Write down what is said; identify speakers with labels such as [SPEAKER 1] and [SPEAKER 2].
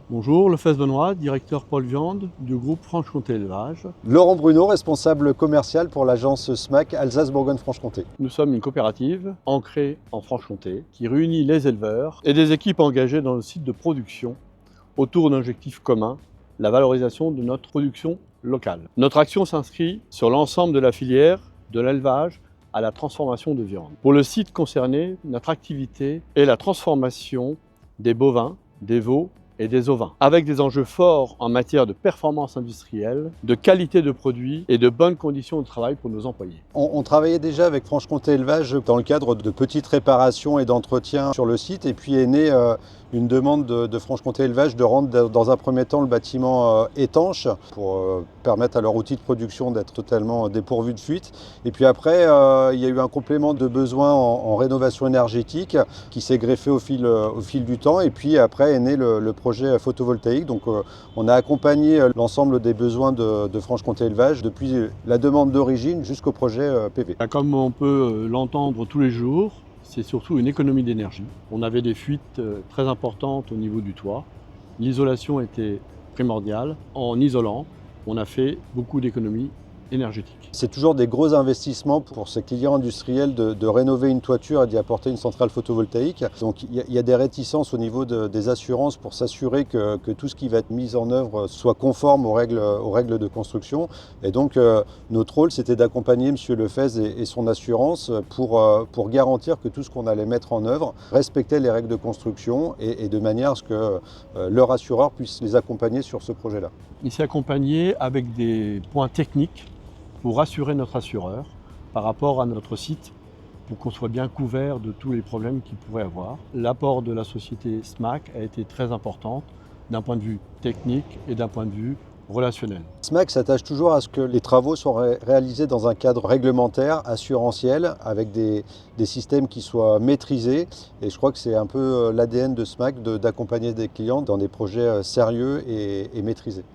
[SPEAKER 1] Bonjour, Lefebvre Benoît, directeur pôle viande du groupe Franche-Comté Élevage.
[SPEAKER 2] Laurent Bruno, responsable commercial pour l'agence SMAC Alsace-Bourgogne-Franche-Comté.
[SPEAKER 1] Nous sommes une coopérative ancrée en Franche-Comté qui réunit les éleveurs et des équipes engagées dans le site de production autour d'un objectif commun, la valorisation de notre production locale. Notre action s'inscrit sur l'ensemble de la filière, de l'élevage à la transformation de viande. Pour le site concerné, notre activité est la transformation des bovins, des veaux et des ovins, avec des enjeux forts en matière de performance industrielle, de qualité de produits et de bonnes conditions de travail pour nos employés.
[SPEAKER 2] On travaillait déjà avec Franche-Comté Élevage dans le cadre de petites réparations et d'entretien sur le site, et puis est née une demande de Franche-Comté Élevage de rendre dans un premier temps le bâtiment étanche pour permettre à leur outil de production d'être totalement dépourvu de fuite. Et puis après, il y a eu un complément de besoin en rénovation énergétique qui s'est greffé au fil du temps, et puis après est né le projet photovoltaïque. Donc on a accompagné l'ensemble des besoins de Franche-Comté Élevage depuis la demande d'origine jusqu'au projet PV.
[SPEAKER 1] Comme on peut l'entendre tous les jours, c'est surtout une économie d'énergie. On avait des fuites très importantes au niveau du toit. L'isolation était primordiale. En isolant, on a fait beaucoup d'économies énergétiques.
[SPEAKER 2] C'est toujours des gros investissements pour ces clients industriels de rénover une toiture et d'y apporter une centrale photovoltaïque. Donc il y a des réticences au niveau des assurances pour s'assurer que tout ce qui va être mis en œuvre soit conforme aux règles de construction. Et donc notre rôle, c'était d'accompagner M. Lefebvre et son assurance pour garantir que tout ce qu'on allait mettre en œuvre respectait les règles de construction et de manière à ce que leur assureur puisse les accompagner sur ce projet-là.
[SPEAKER 1] Il s'est accompagné avec des points techniques pour rassurer notre assureur par rapport à notre site, pour qu'on soit bien couvert de tous les problèmes qu'il pourrait avoir. L'apport de la société SMAC a été très important d'un point de vue technique et d'un point de vue relationnel.
[SPEAKER 2] SMAC s'attache toujours à ce que les travaux soient réalisés dans un cadre réglementaire, assurantiel, avec des systèmes qui soient maîtrisés. Et je crois que c'est un peu l'ADN de SMAC d'accompagner des clients dans des projets sérieux et maîtrisés.